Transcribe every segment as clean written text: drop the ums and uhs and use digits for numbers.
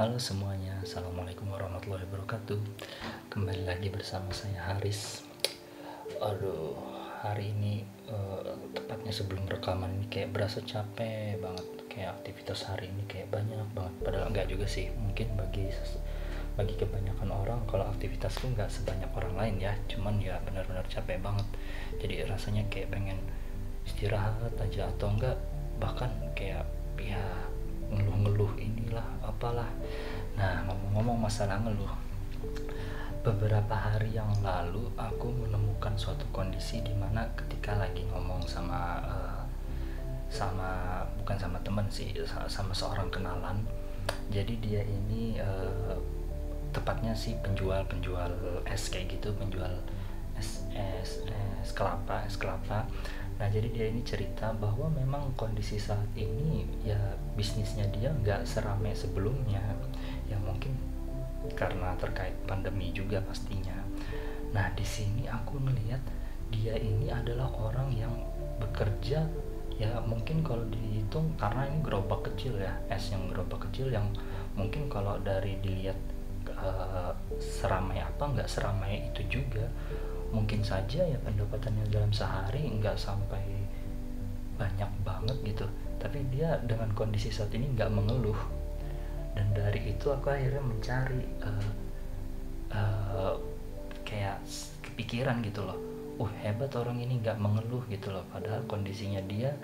Halo semuanya, Assalamualaikum warahmatullahi wabarakatuh. Kembali lagi bersama saya Haris. Aduh, hari ini tepatnya sebelum rekaman ini kayak berasa capek banget. Kayak aktivitas hari ini kayak banyak banget. Padahal enggak juga sih. Mungkin bagi kebanyakan orang kalau aktivitasku nggak sebanyak orang lain ya. Cuman ya benar-benar capek banget. Jadi rasanya kayak pengen istirahat aja atau enggak bahkan kayak ya ngeluh-ngeluh inilah apalah. Nah, ngomong-ngomong masalah ngeluh, beberapa hari yang lalu aku menemukan suatu kondisi di mana ketika lagi ngomong bukan sama teman sih, sama seorang kenalan. Jadi dia ini tepatnya sih penjual es kayak gitu, penjual es kelapa. Nah, jadi dia ini cerita bahwa memang kondisi saat ini ya bisnisnya dia nggak seramai sebelumnya, ya mungkin karena terkait pandemi juga pastinya. Nah, di sini aku melihat dia ini adalah orang yang bekerja ya mungkin kalau dihitung karena ini gerobak kecil ya, es yang gerobak kecil yang mungkin kalau dari dilihat seramai apa nggak seramai itu juga, mungkin saja ya pendapatannya dalam sehari nggak sampai banyak banget gitu, tapi dia dengan kondisi saat ini nggak mengeluh. Dan dari itu aku akhirnya mencari kayak kepikiran gitu loh, hebat orang ini nggak mengeluh gitu loh, padahal kondisinya dia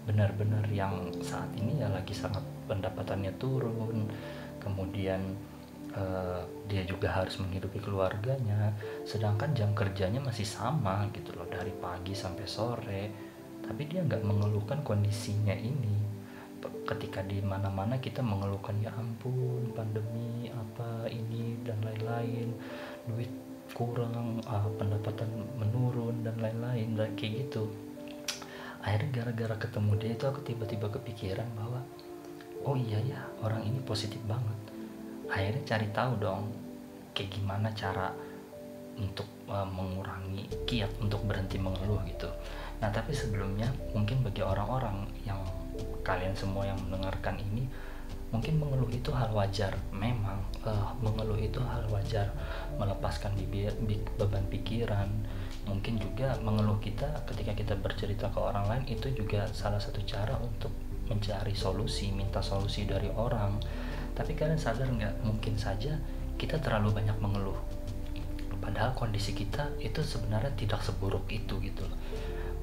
benar-benar yang saat ini ya lagi sangat pendapatannya turun, kemudian dia juga harus menghidupi keluarganya, sedangkan jam kerjanya masih sama gitu loh, dari pagi sampai sore, tapi dia nggak mengeluhkan kondisinya ini. Ketika di mana-mana kita mengeluhkan ya ampun pandemi apa ini dan lain-lain, duit kurang, pendapatan menurun dan lain-lain kayak gitu. Akhirnya gara-gara ketemu dia itu aku tiba-tiba kepikiran bahwa oh iya ya, orang ini positif banget. Akhirnya cari tahu dong kayak gimana cara untuk mengurangi kiat untuk berhenti mengeluh gitu. Nah, tapi sebelumnya mungkin bagi orang-orang yang kalian semua yang mendengarkan ini, mungkin mengeluh itu hal wajar. Memang mengeluh itu hal wajar, melepaskan beban pikiran. Mungkin juga mengeluh kita ketika kita bercerita ke orang lain itu juga salah satu cara untuk mencari solusi, minta solusi dari orang. Tapi kalian sadar nggak, mungkin saja kita terlalu banyak mengeluh, padahal kondisi kita itu sebenarnya tidak seburuk itu gitu loh.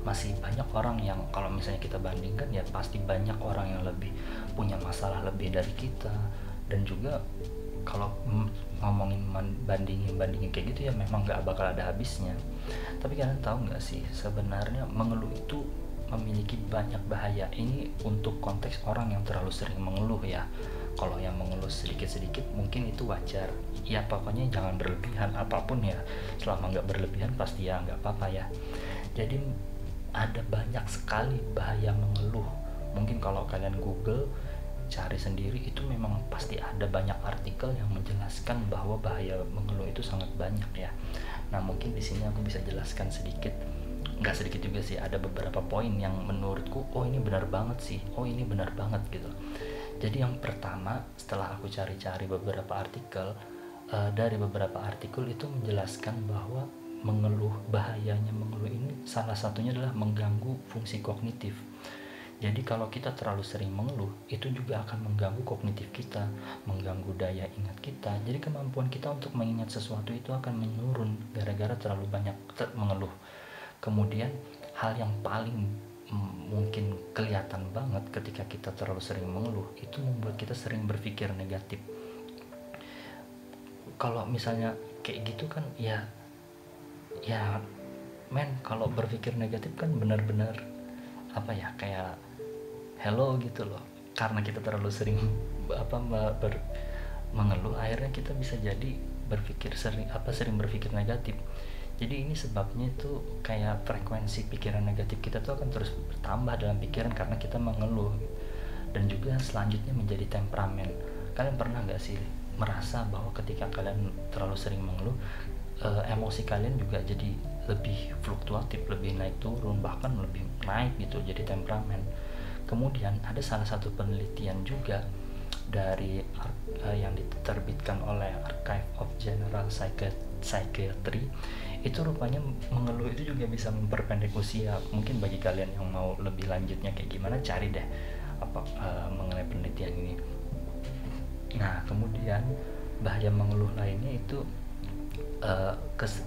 Masih banyak orang yang kalau misalnya kita bandingkan ya pasti banyak orang yang lebih punya masalah lebih dari kita. Dan juga kalau ngomongin bandingin kayak gitu ya memang nggak bakal ada habisnya. Tapi kalian tahu nggak sih, sebenarnya mengeluh itu memiliki banyak bahaya. Ini untuk konteks orang yang terlalu sering mengeluh ya. Kalau yang mengeluh sedikit-sedikit mungkin itu wajar ya, pokoknya jangan berlebihan apapun ya, selama nggak berlebihan pasti ya nggak apa-apa ya. Jadi ada banyak sekali bahaya mengeluh. Mungkin kalau kalian Google cari sendiri itu memang pasti ada banyak artikel yang menjelaskan bahwa bahaya mengeluh itu sangat banyak ya. Nah, mungkin di sini aku bisa jelaskan sedikit, nggak sedikit juga sih, ada beberapa poin yang menurutku ini benar banget sih, ini benar banget gitu. Jadi yang pertama, setelah aku cari-cari beberapa artikel, dari beberapa artikel itu menjelaskan bahwa bahayanya mengeluh ini salah satunya adalah mengganggu fungsi kognitif. Jadi kalau kita terlalu sering mengeluh, itu juga akan mengganggu kognitif kita, mengganggu daya ingat kita. Jadi kemampuan kita untuk mengingat sesuatu itu akan menurun gara-gara terlalu banyak mengeluh. Kemudian hal yang paling mungkin kelihatan banget ketika kita terlalu sering mengeluh, itu membuat kita sering berpikir negatif. Kalau misalnya kayak gitu kan ya kalau berpikir negatif kan benar-benar apa ya, kayak hello gitu loh. Karena kita terlalu sering mengeluh, akhirnya kita bisa jadi sering berpikir negatif. Jadi ini sebabnya itu kayak frekuensi pikiran negatif kita tuh akan terus bertambah dalam pikiran karena kita mengeluh. Dan juga selanjutnya menjadi temperamen. Kalian pernah gak sih merasa bahwa ketika kalian terlalu sering mengeluh, emosi kalian juga jadi lebih fluktuatif, lebih naik turun, bahkan lebih naik gitu, jadi temperamen. Kemudian ada salah satu penelitian juga dari yang diterbitkan oleh Archive of General Psychiatry, itu rupanya mengeluh itu juga bisa memperpendek usia. Mungkin bagi kalian yang mau lebih lanjutnya kayak gimana, cari deh mengenai penelitian ini. Nah, kemudian bahaya mengeluh lainnya itu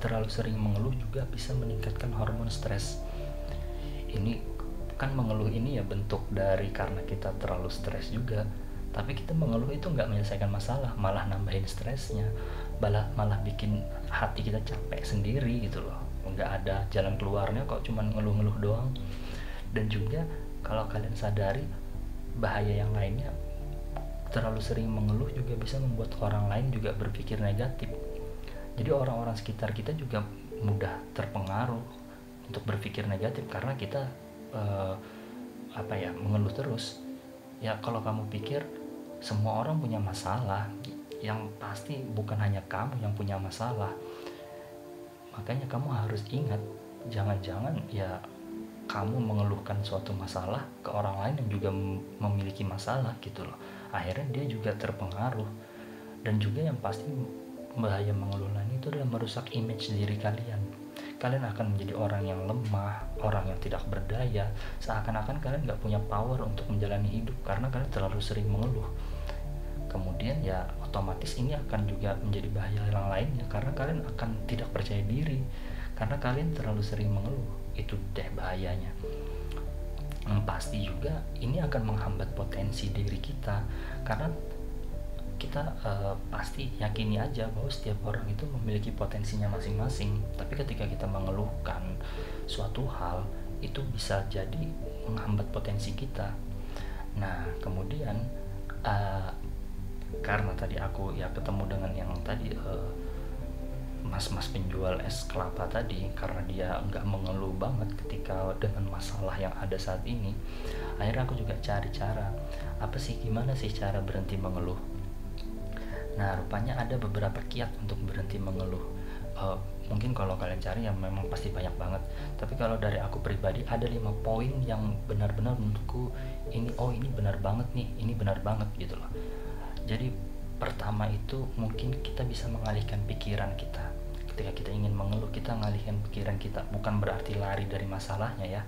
terlalu sering mengeluh juga bisa meningkatkan hormon stres. Ini kan mengeluh ini ya bentuk dari karena kita terlalu stres juga, tapi kita mengeluh itu nggak menyelesaikan masalah, malah nambahin stresnya, malah bikin hati kita capek sendiri gitu loh. Nggak ada jalan keluarnya kok, cuman ngeluh-ngeluh doang. Dan juga kalau kalian sadari, bahaya yang lainnya, terlalu sering mengeluh juga bisa membuat orang lain juga berpikir negatif. Jadi orang-orang sekitar kita juga mudah terpengaruh untuk berpikir negatif karena kita mengeluh terus. Ya kalau kamu pikir semua orang punya masalah, yang pasti bukan hanya kamu yang punya masalah. Makanya kamu harus ingat, jangan-jangan ya kamu mengeluhkan suatu masalah ke orang lain yang juga memiliki masalah gitu loh. Akhirnya dia juga terpengaruh. Dan juga yang pasti bahaya mengeluh lain itu adalah merusak image diri kalian. Kalian akan menjadi orang yang lemah, orang yang tidak berdaya, seakan-akan kalian gak punya power untuk menjalani hidup karena kalian terlalu sering mengeluh. Kemudian ya otomatis ini akan juga menjadi bahaya yang lainnya, karena kalian akan tidak percaya diri karena kalian terlalu sering mengeluh. Itu deh bahayanya. Pasti juga ini akan menghambat potensi diri kita, karena kita pasti yakini aja bahwa setiap orang itu memiliki potensinya masing-masing. Tapi ketika kita mengeluhkan suatu hal, itu bisa jadi menghambat potensi kita. Nah kemudian karena tadi aku ya ketemu dengan yang tadi mas-mas penjual es kelapa tadi, karena dia nggak mengeluh banget ketika dengan masalah yang ada saat ini, akhirnya aku juga cari cara, gimana sih cara berhenti mengeluh. Nah rupanya ada beberapa kiat untuk berhenti mengeluh. Mungkin kalau kalian cari ya memang pasti banyak banget, tapi kalau dari aku pribadi ada 5 poin yang benar-benar menurutku ini benar banget nih, ini benar banget gitu loh. Jadi pertama itu mungkin kita bisa mengalihkan pikiran kita. Ketika kita ingin mengeluh, kita mengalihkan pikiran kita, bukan berarti lari dari masalahnya ya,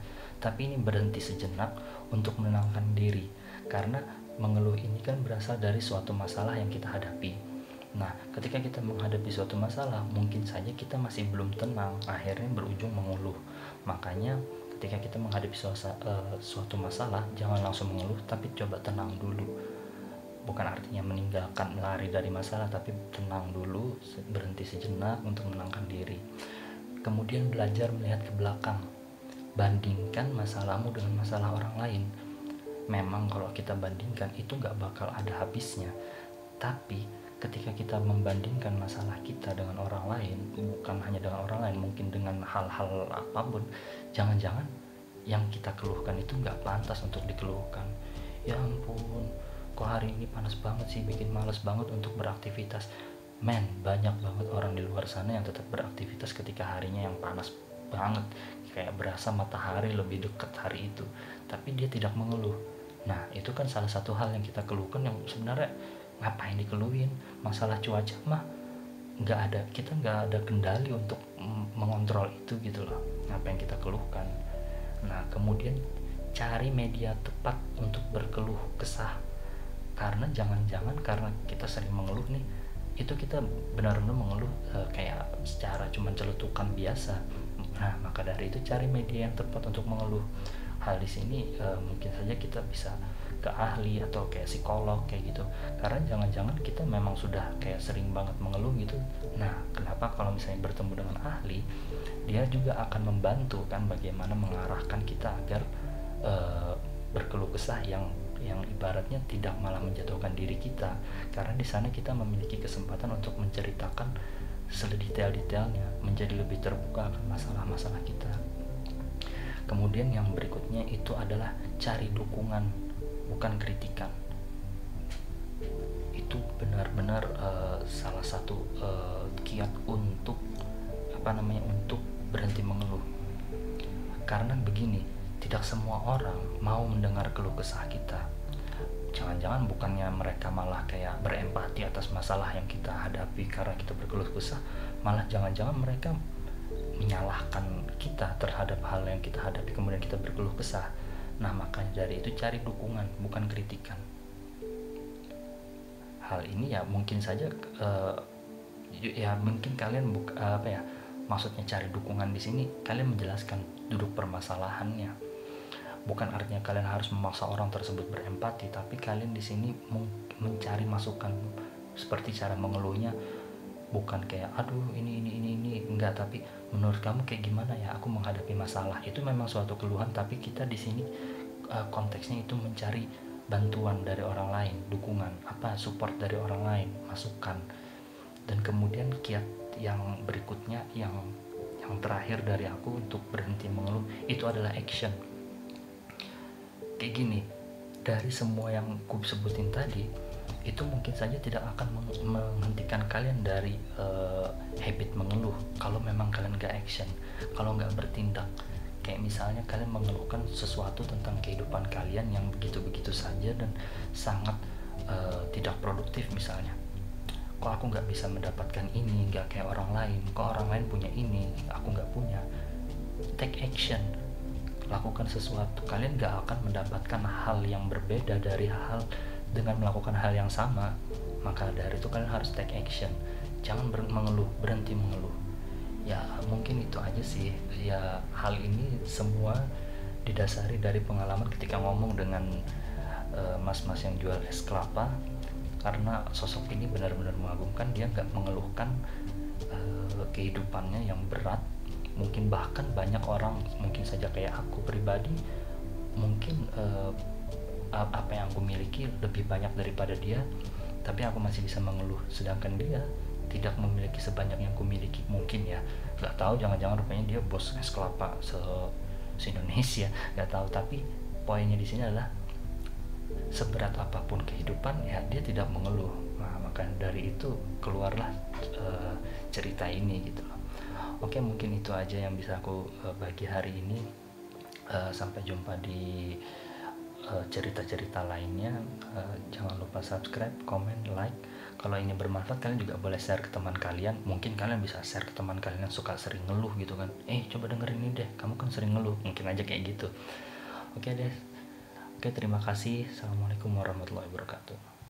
tapi ini berhenti sejenak untuk menenangkan diri, karena mengeluh ini kan berasal dari suatu masalah yang kita hadapi. Nah ketika kita menghadapi suatu masalah, mungkin saja kita masih belum tenang, akhirnya berujung mengeluh. Makanya ketika kita menghadapi suatu masalah, jangan langsung mengeluh, tapi coba tenang dulu. Bukan artinya meninggalkan, lari dari masalah, tapi tenang dulu, berhenti sejenak untuk menenangkan diri. Kemudian belajar melihat ke belakang, bandingkan masalahmu dengan masalah orang lain. Memang kalau kita bandingkan itu gak bakal ada habisnya, tapi ketika kita membandingkan masalah kita dengan orang lain, bukan hanya dengan orang lain, mungkin dengan hal-hal apapun, jangan-jangan yang kita keluhkan itu gak pantas untuk dikeluhkan. Ya ampun, kok hari ini panas banget sih, bikin males banget untuk beraktivitas. Banyak banget orang di luar sana yang tetap beraktivitas ketika harinya yang panas banget, kayak berasa matahari lebih dekat hari itu, tapi dia tidak mengeluh. Nah itu kan salah satu hal yang kita keluhkan, yang sebenarnya ngapain dikeluhin. Masalah cuaca mah kita nggak ada kendali untuk mengontrol itu gitu loh, apa yang kita keluhkan. Nah kemudian cari media tepat untuk berkeluh kesah, karena jangan-jangan karena kita sering mengeluh nih, itu kita benar-benar mengeluh kayak secara cuman celutukan biasa. Nah maka dari itu cari media yang tepat untuk mengeluh. Hal di sini mungkin saja kita bisa ke ahli atau kayak psikolog kayak gitu, karena jangan-jangan kita memang sudah kayak sering banget mengeluh gitu. Nah kenapa kalau misalnya bertemu dengan ahli, dia juga akan membantu kan bagaimana mengarahkan kita agar berkeluh kesah yang ibaratnya tidak malah menjatuhkan diri kita, karena di sana kita memiliki kesempatan untuk menceritakan sedetail-detailnya, menjadi lebih terbuka akan masalah-masalah kita. Kemudian yang berikutnya itu adalah cari dukungan, bukan kritikan. Itu benar-benar salah satu kiat untuk untuk berhenti mengeluh. Karena begini, tidak semua orang mau mendengar keluh kesah kita. jangan-jangan bukannya mereka malah kayak berempati atas masalah yang kita hadapi karena kita berkeluh kesah, malah jangan-jangan mereka menyalahkan kita terhadap hal yang kita hadapi kemudian kita berkeluh kesah. Nah makanya dari itu cari dukungan bukan kritikan. Hal ini ya mungkin saja ya mungkin kalian maksudnya cari dukungan di sini kalian menjelaskan duduk permasalahannya, bukan artinya kalian harus memaksa orang tersebut berempati, tapi kalian di sini mencari masukan seperti cara mengeluhnya, bukan kayak aduh ini enggak, tapi menurut kamu kayak gimana ya aku menghadapi masalah. Itu memang suatu keluhan, tapi kita di sini konteksnya itu mencari bantuan dari orang lain, dukungan support dari orang lain, masukan. Dan kemudian kiat yang berikutnya yang terakhir dari aku untuk berhenti mengeluh itu adalah action. Kayak gini, dari semua yang ku sebutin tadi itu mungkin saja tidak akan menghentikan kalian dari habit mengeluh kalau memang kalian gak action, kalau gak bertindak. Kayak misalnya kalian mengeluhkan sesuatu tentang kehidupan kalian yang begitu-begitu saja dan sangat tidak produktif. Misalnya, kok aku gak bisa mendapatkan ini, gak kayak orang lain, kok orang lain punya ini, aku gak punya. Take action, lakukan sesuatu. Kalian gak akan mendapatkan hal yang berbeda dari hal dengan melakukan hal yang sama. Maka dari itu kalian harus take action, jangan mengeluh, berhenti mengeluh. Ya mungkin itu aja sih ya. Hal ini semua didasari dari pengalaman ketika ngomong dengan mas-mas yang jual es kelapa, karena sosok ini benar-benar mengagumkan. Dia nggak mengeluhkan kehidupannya yang berat. Mungkin bahkan banyak orang, mungkin saja kayak aku pribadi, mungkin apa yang aku miliki lebih banyak daripada dia, tapi aku masih bisa mengeluh, sedangkan dia tidak memiliki sebanyak yang aku miliki. Mungkin ya, nggak tahu, jangan-jangan rupanya dia bos es kelapa se-Indonesia, nggak tahu. Tapi poinnya di sini adalah seberat apapun kehidupan ya dia tidak mengeluh. Nah maka dari itu keluarlah cerita ini gitu loh. Oke, mungkin itu aja yang bisa aku bagi hari ini. Sampai jumpa di cerita-cerita lainnya. Jangan lupa subscribe, komen, like. Kalau ini bermanfaat, kalian juga boleh share ke teman kalian. Mungkin kalian bisa share ke teman kalian yang suka sering ngeluh gitu kan, coba dengerin ini deh, kamu kan sering ngeluh, mungkin aja kayak gitu. Oke deh, terima kasih. Assalamualaikum warahmatullahi wabarakatuh.